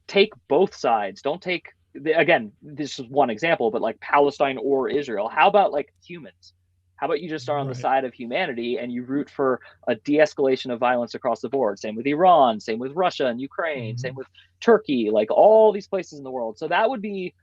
take both sides. Don't take, again, this is one example, but like Palestine or Israel. How about like humans? How about you just are on the Right. side of humanity and you root for a de-escalation of violence across the board? Same with Iran, same with Russia and Ukraine, same Hmm. with Turkey, like all these places in the world. So that would be,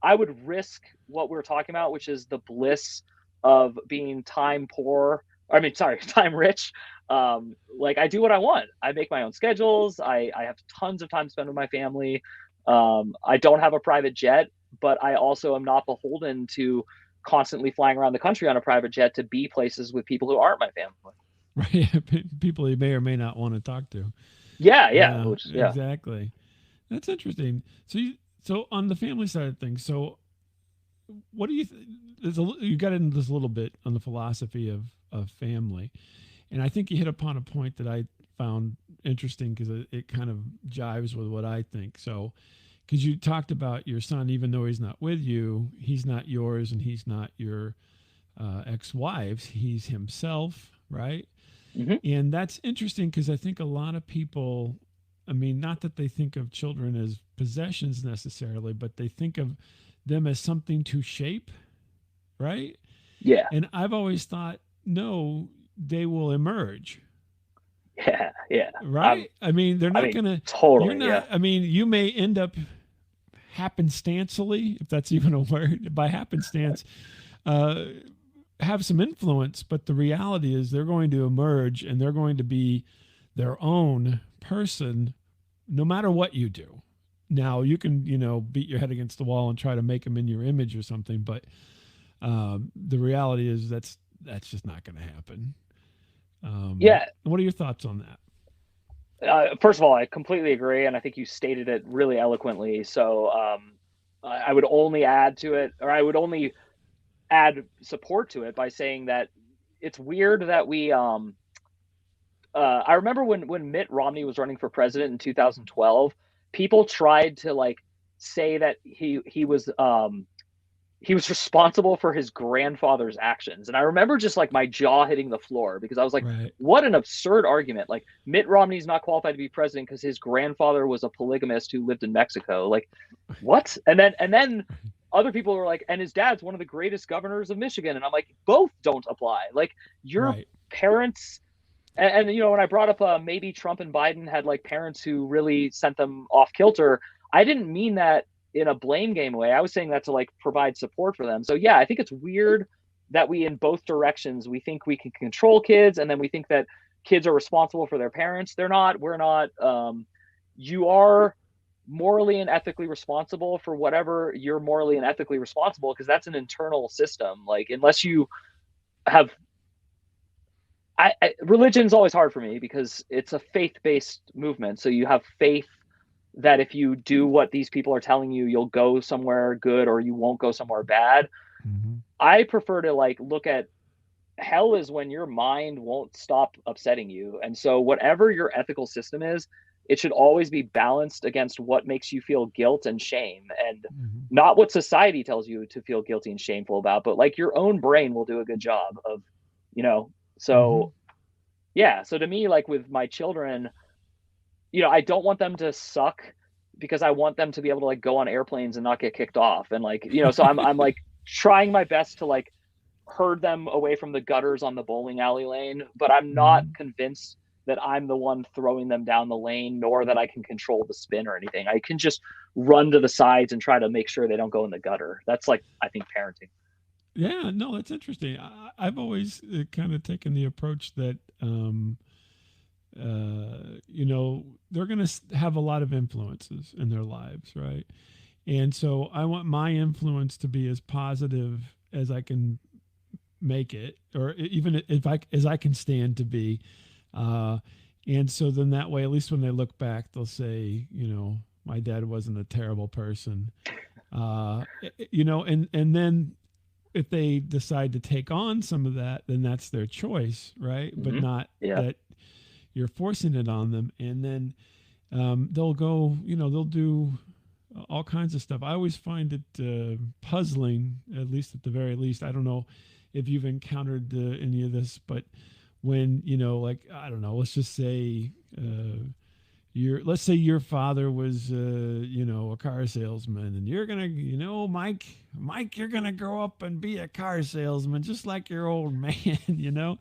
I would risk what we're talking about, which is the bliss of being time poor. I mean, sorry, time rich. Like I do what I want. I make my own schedules. I have tons of time spent with my family. I don't have a private jet, but I also am not beholden to constantly flying around the country on a private jet to be places with people who aren't my family. Right. People you may or may not want to talk to. Yeah, yeah, Yeah, which yeah. exactly. That's interesting. So on the family side of things, so what do you you got into this a little bit on the philosophy of family, and I think you hit upon a point that I found interesting because it kind of jives with what I think. So because you talked about your son, even though he's not with you, he's not yours and he's not your ex-wife's, he's himself, right? Hmm. And that's interesting because I think a lot of people, I mean, not that they think of children as possessions necessarily, but they think of them as something to shape, right? Yeah. And I've always thought, no, they will emerge. Yeah, yeah. Right? I mean, they're I not mean, going to, you're totally, yeah. not, I mean, you may end up happenstancely, if that's even a word, by happenstance, uh, have some influence, but the reality is they're going to emerge and they're going to be their own person no matter what you do. Now, you can, beat your head against the wall and try to make them in your image or something, but the reality is that's just not going to happen. Yeah. What are your thoughts on that? First of all, I completely agree, and I think you stated it really eloquently. So I would only add to it, or I would only add support to it by saying that it's weird that we I remember when Mitt Romney was running for president in 2012, people tried to like say that he was responsible for his grandfather's actions. And I remember just like my jaw hitting the floor because I was like, Right. what an absurd argument. Like Mitt Romney's not qualified to be president because his grandfather was a polygamist who lived in Mexico. Like, what? And then other people were like, and his dad's one of the greatest governors of Michigan. And I'm like, both don't apply. Like your Right. parents and when I brought up maybe Trump and Biden had like parents who really sent them off kilter, I didn't mean that in a blame game way. I was saying that to like provide support for them. So yeah, I think it's weird that we in both directions we think we can control kids, and then we think that kids are responsible for their parents. They're not. We're not. You are morally and ethically responsible for whatever you're morally and ethically responsible because that's an internal system. Like unless you have religion's always hard for me because it's a faith-based movement. So you have faith that if you do what these people are telling you, you'll go somewhere good or you won't go somewhere bad. Mm-hmm. I prefer to like look at hell is when your mind won't stop upsetting you. And so whatever your ethical system is, it should always be balanced against what makes you feel guilt and shame and Mm-hmm. not what society tells you to feel guilty and shameful about, but like your own brain will do a good job of, you know, Mm-hmm. so yeah. So to me, like with my children, I don't want them to suck because I want them to be able to like go on airplanes and not get kicked off. And like, so I'm like trying my best to like herd them away from the gutters on the bowling alley lane, but I'm not Mm-hmm. convinced that I'm the one throwing them down the lane, nor that I can control the spin or anything. I can just run to the sides and try to make sure they don't go in the gutter. That's like, I think parenting. Yeah, no, that's interesting. I've always kind of taken the approach that, they're going to have a lot of influences in their lives, right? And so I want my influence to be as positive as I can make it, or even if I as I can stand to be. Uh, and so then that way, at least when they look back, they'll say, my dad wasn't a terrible person. And then if they decide to take on some of that, then that's their choice, right? But Mm-hmm. not Yeah. that you're forcing it on them. And then they'll go, they'll do all kinds of stuff. I always find it puzzling, at least at the very least. I don't know if you've encountered any of this, but when, like, I don't know, let's just say, let's say your father was a car salesman, and you're gonna, Mike, you're gonna grow up and be a car salesman just like your old man.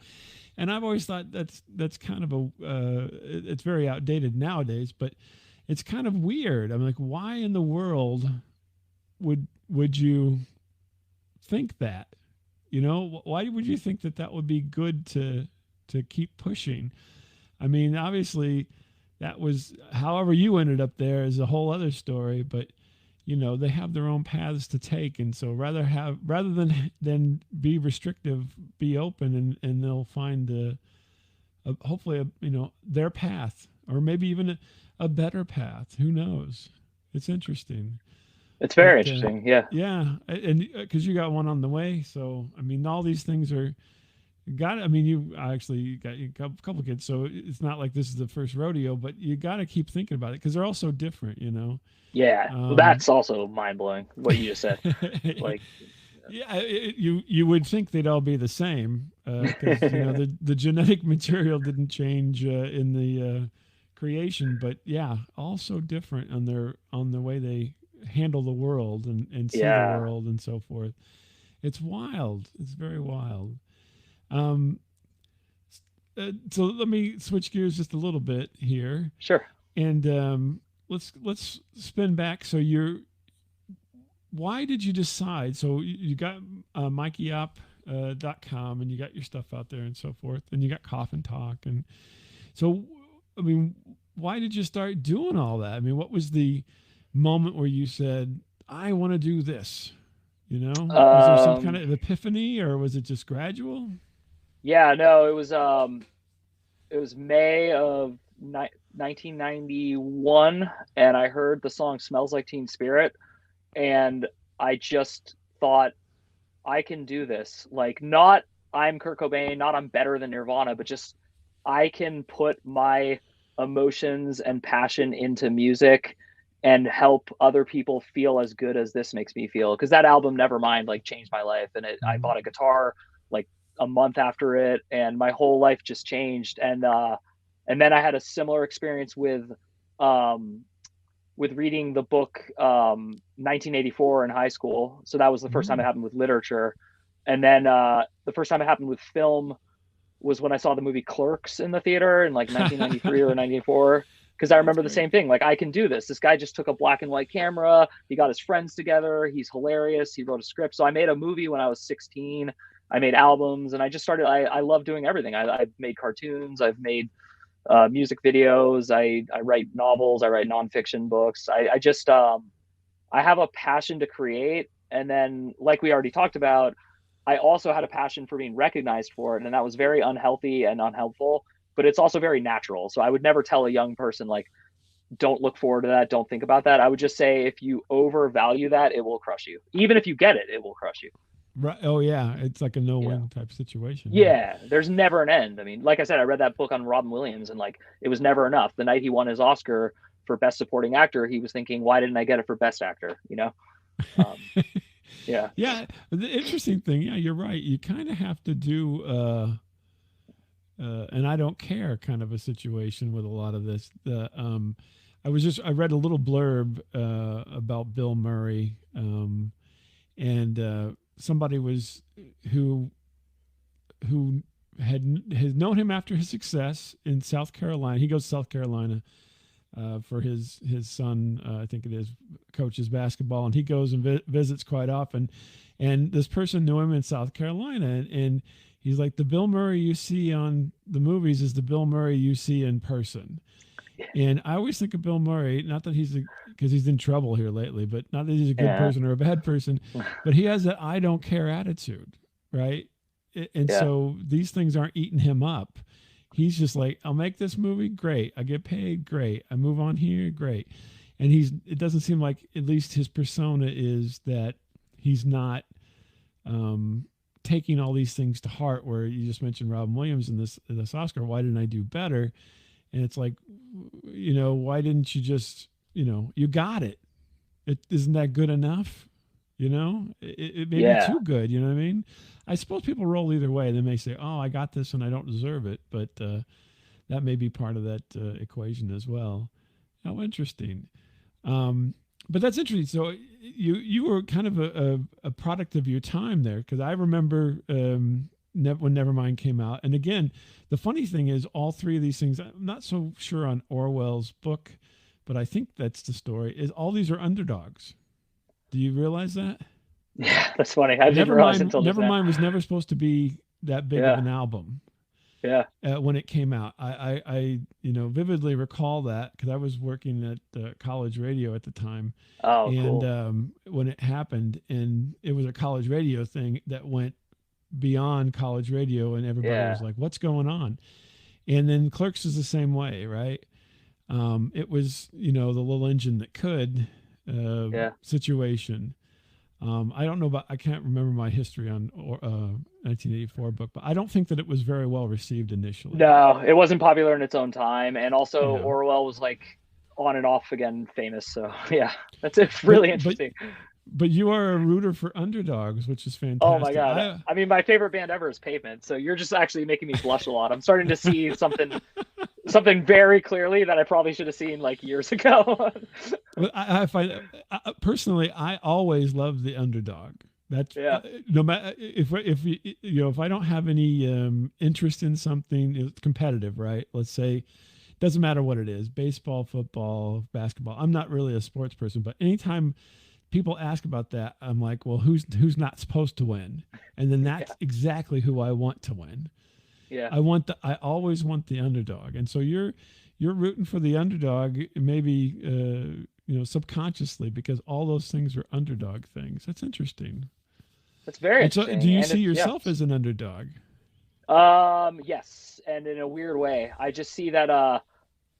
And I've always thought that's kind of it's very outdated nowadays, but it's kind of weird. I'm like, why in the world would you think that? Why would you think that would be good to keep pushing? I mean, obviously, that was however you ended up there is a whole other story, but they have their own paths to take, and so rather than be restrictive, be open, and they'll find hopefully their path, or maybe even a better path. Who knows? It's interesting. It's But very interesting. Yeah. yeah, and because you got one on the way, so I mean, all these things are got. I mean, you actually got a couple kids, so it's not like this is the first rodeo. But you got to keep thinking about it because they're all so different. Yeah. Um, That's also mind blowing what you just said. Like, yeah, you would think they'd all be the same because the genetic material didn't change in the creation, but yeah, all so different on the way they handle the world and see the yeah. world and so forth. It's wild. It's very wild. Um, so let me switch gears just a little bit here, Sure. and let's spin back. So why did you decide? So you got MikeOp.com, and you got your stuff out there and so forth, and you got Coffin Talk, and so I mean, why did you start doing all that? I mean, what was the moment where you said, "I want to do this"? You know, was there some kind Um, of epiphany, or was it just gradual? yeah, no, it was May of 1991, and I heard the song "Smells Like Teen Spirit," and I just thought I can do this. Like, not I'm Kurt Cobain, not I'm better than Nirvana, but just I can put my emotions and passion into music and help other people feel as good as this makes me feel. Because that album, Nevermind, like changed my life, and I Mhm. bought a guitar like a month after it, and my whole life just changed. And then I had a similar experience um, with reading the book 1984 in high school. So that was the first time it Mm. happened with literature. And then the first time it happened with film was when I saw the movie Clerks in the theater in like 1993 or 94. Because I That's remember the great. same thing. Like, I can do this. This guy just took a black and white camera. He got his friends together. He's hilarious. He wrote a script. So I made a movie when I was 16. I made albums, and I just started. I love doing everything. I've made cartoons. I've made music videos. I write novels. I write nonfiction books. I just I have a passion to create, and then like we already talked about, I also had a passion for being recognized for it, and that was very unhealthy and unhelpful. But it's also very natural. So I would never tell a young person like, don't look forward to that. Don't think about that. I would just say if you overvalue that, it will crush you. Even if you get it, it will crush you. Right. Oh yeah, it's like a You know. no-win type situation. Yeah. Yeah, there's never an end. I mean, like I said, I read that book on Robin Williams, and like it was never enough. The night he won his Oscar for Best Supporting Actor, he was thinking, "Why didn't I get it for Best Actor?" You know? Um, yeah, Yeah. The interesting thing, yeah, you're right. You kind of have to do and I don't care kind of a situation with a lot of this. I read a little blurb about Bill Murray, and somebody was who who has known him after his success in South Carolina. He goes to South Carolina for his son, I think it is, coaches basketball, and he goes and visits quite often. And this person knew him in South Carolina, and he's like, the Bill Murray you see on the movies is the Bill Murray you see in person. And I always think of Bill Murray, not that because he's in trouble here lately, but not that he's a good yeah, person or a bad person, but he has that I don't care attitude, right? And yeah, so these things aren't eating him up. He's just like, I'll make this movie, great. I get paid, great. I move on here, great. And it doesn't seem like, at least his persona is that he's not um, taking all these things to heart. Where you just mentioned Robin Williams in this Oscar, why didn't I do better? And it's like, why didn't you just, you got it. It isn't that good enough. It may be yeah, too good. You know what I mean? I suppose people roll either way. They may say, "Oh, I got this, and I don't deserve it," but that may be part of that equation as well. How interesting. But that's interesting. So you were kind of a product of your time there, because I remember when Nevermind came out. And again, the funny thing is, all three of these things. I'm not so sure on Orwell's book, but I think that's the story. Is all these are underdogs. Do you realize that? yeah. That's funny. I didn't realize Nevermind, until just now. Nevermind was never supposed to be that big of Yeah, an album yeah. when it came out. I vividly recall that because I was working at college radio at the time, Oh, and cool. when it happened, and it was a college radio thing that went beyond college radio, and everybody was Yeah, like, "What's going on?" And then Clerks is the same way, right? It was the little engine that could yeah. situation. I don't know about, I can't remember my history on 1984 book, but I don't think that it was very well received initially. No, it wasn't popular in its own time, and also Yeah. Orwell was like on and off again famous. So yeah, that's it's But, really but, interesting. but you are a rooter for underdogs, which is Oh my fantastic. god. I mean, my favorite band ever is Pavement. So you're just actually making me blush a lot. I'm starting to see something very clearly that I probably should have seen like years ago. I find personally, I always love the underdog. That's Yeah. no matter if if I don't have any interest in something, it's competitive, right? Let's say doesn't matter what it is, baseball, football, basketball. I'm not really a sports person, but anytime people ask about that, I'm like, well, who's not supposed to win? And then Yeah. that's exactly who I want to win. Yeah. I always want the underdog. And so you're rooting for the underdog, maybe subconsciously, because all those things are underdog things. That's interesting. That's very And so, do interesting. you And see it's, yeah. yourself as an underdog? Yes. And in a weird way, I just see that,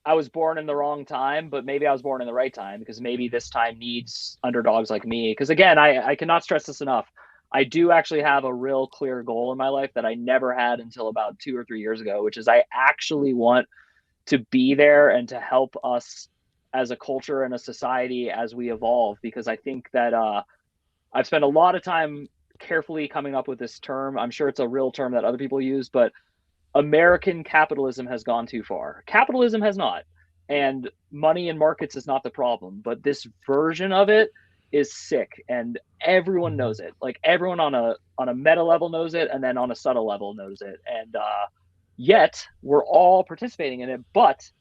I was born in the wrong time, but maybe I was born in the right time because maybe this time needs underdogs like me. Because again, I cannot stress this enough. I do actually have a real clear goal in my life that I never had until about 2 or 3 years ago, which is I actually want to be there and to help us as a culture and a society as we evolve. Because I think that I've spent a lot of time carefully coming up with this term. I'm sure it's a real term that other people use, but American capitalism has gone too far. Capitalism has not. And money in markets is not the problem, but this version of it is sick and everyone Mhm. knows it. Like everyone on a meta level knows it and then on a subtle level knows it. And yet we're all participating in it, but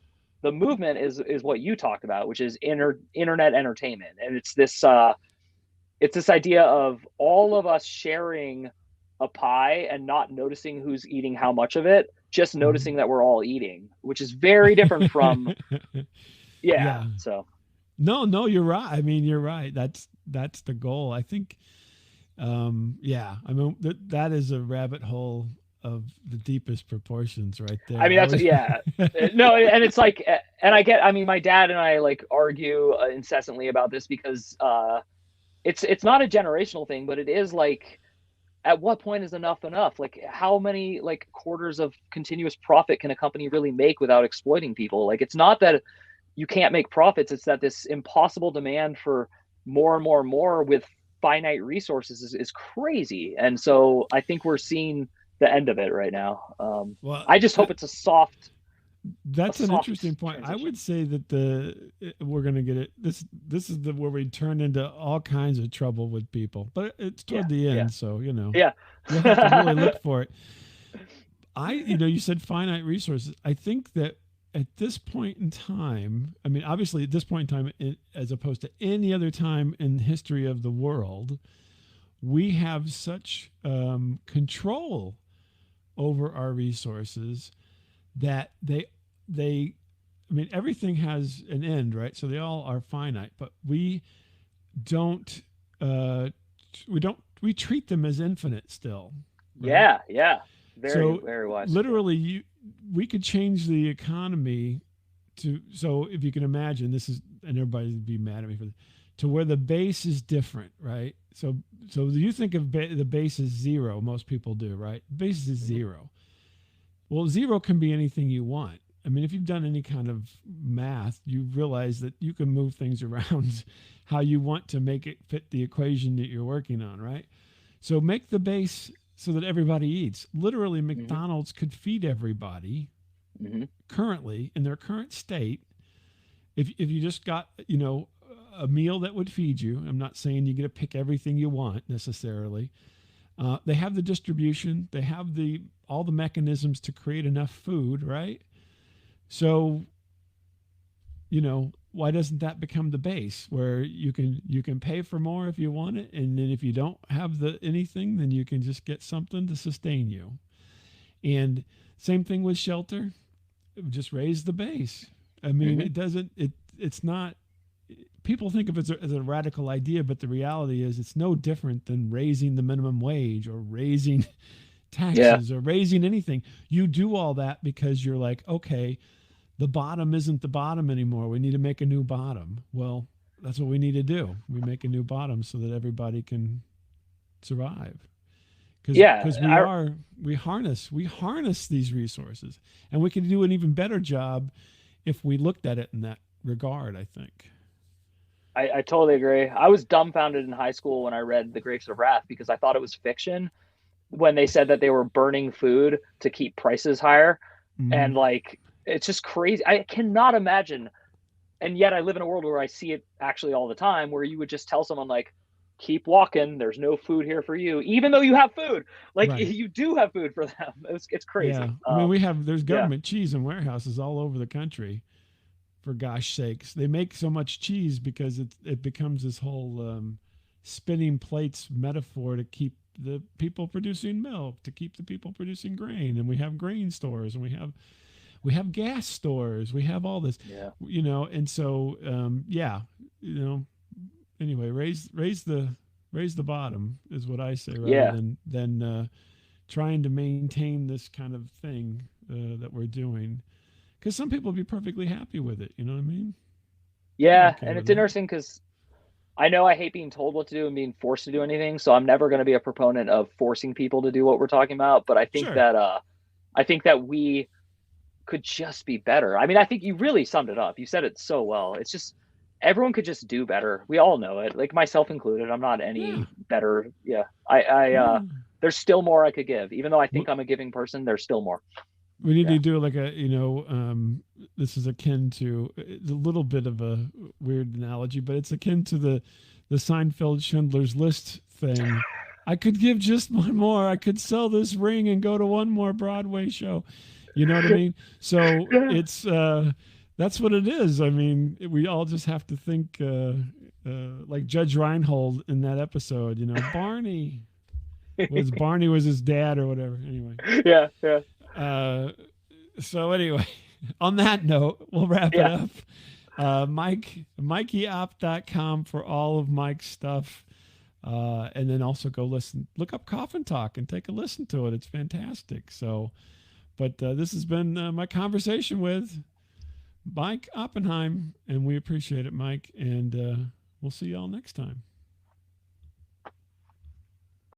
the movement is what you talked about, which is internet entertainment. And it's this idea of all of us sharing a pie and not noticing who's eating how much of it, just noticing Mhm. that we're all eating, which is very different from, yeah. Yeah. So No, you're right. I mean, you're right. That's the goal. I think yeah. I mean that is a rabbit hole of the deepest proportions right I there. mean I that's, was yeah. No, and it's like, and I mean my dad and I like argue incessantly about this because it's not a generational thing, but it is like, at what point is enough? Like how many like quarters of continuous profit can a company really make without exploiting people? Like it's not that you can't make profits, it's that this impossible demand for more and more and more with finite resources is crazy. And so I think we're seeing the end of it right now. well I just hope it's a that's an interesting soft point. I would transition. say that we're going to get it. This is the where we turn into all kinds of trouble with people, but it's Yeah. toward the Yeah. end, so Yeah. you'll have to really look for it. You said finite resources. I think that at this point in time, I mean, obviously at this point in time, as opposed to any other time in history of the world, we have such control over our resources that they I mean everything has an end, right? So they all are finite, but don't uh we treat them as infinite still, right? Yeah. Yeah. Very, So very wise. Yeah. literally we could change the economy to, so if you can imagine, this is, and everybody would be mad at me for this, to where the base is different, right? So you think of the base as zero, most people do, right? Base is Mhm. zero. Well, zero can be anything you want. I mean, if you've done any kind of math, you realize that you can move things around how you want to make it fit the equation that you're working on, right? So make the base so that everybody eats. Literally, Mhm. McDonald's could feed everybody Mhm. currently in their current state. If you just got, a meal that would feed you, I'm not saying you get to pick everything you want necessarily. They have the distribution, they have the all the mechanisms to create enough food, right? So, why doesn't that become the base where you can pay for more if you want it, and then if you don't have the anything, then you can just get something to sustain you. And same thing with shelter, just raise the base. I mean, Mhm. it doesn't it's not, people think of it as a radical idea, but the reality is it's no different than raising the minimum wage or raising Yeah. taxes or raising anything. You do all that because you're like, okay, the bottom isn't the bottom anymore. We need to make a new bottom. Well, that's what we need to do. We make a new bottom so that everybody can survive. Yeah. Because we harness these resources, and we can do an even better job if we looked at it in that regard, I think. I totally agree. I was dumbfounded in high school when I read The Grapes of Wrath because I thought it was fiction when they said that they were burning food to keep prices higher. Mm-hmm. And like, it's just crazy. I cannot imagine. And yet I live in a world where I see it actually all the time, where you would just tell someone like, keep walking. There's no food here for you, even though you have food. Like Right. you do have food for them. It's Yeah. crazy. I mean, there's Yeah, government cheese in warehouses all over the country, for gosh sakes. They make so much cheese because it becomes this whole spinning plates metaphor to keep the people producing milk, to keep the people producing grain. And we have grain stores, and we have gas stores, we have all this, yeah, and so yeah, you know, anyway, raise the bottom is what I say, rather yeah, than trying to maintain this kind of thing that we're doing, because some people would be perfectly happy with it. You know what I mean? I'd be yeah. okay And with it's that. interesting because I know I hate being told what to do and being forced to do anything. So I'm never going to be a proponent of forcing people to do what we're talking about. But Sure. I think that we could just be better. I mean, I think you really summed it up. You said it so well. It's just everyone could just do better. We all know it, like myself included. I'm not Yeah. any better. Yeah. No. There's still more I could give. Even though I Well, think I'm a giving person, there's still more. we need Yeah. to do like this is akin to, it's a little bit of a weird analogy, but it's akin to the Seinfeld Schindler's List thing. I could give just one more. I could sell this ring and go to one more Broadway show. You know what I mean? So Yeah. it's that's what it is. I mean, we all just have to think like Judge Reinhold in that episode. Barney was his dad or whatever. Anyway, Yeah. Yeah. uh, so anyway, on that note, we'll wrap it Yeah. up. Mikeyop.com for all of Mike's stuff. And then also look up Coffin Talk and take a listen to it. It's fantastic. So, but this has been my conversation with Mike Oppenheim, and we appreciate it, Mike. And we'll see y'all next time.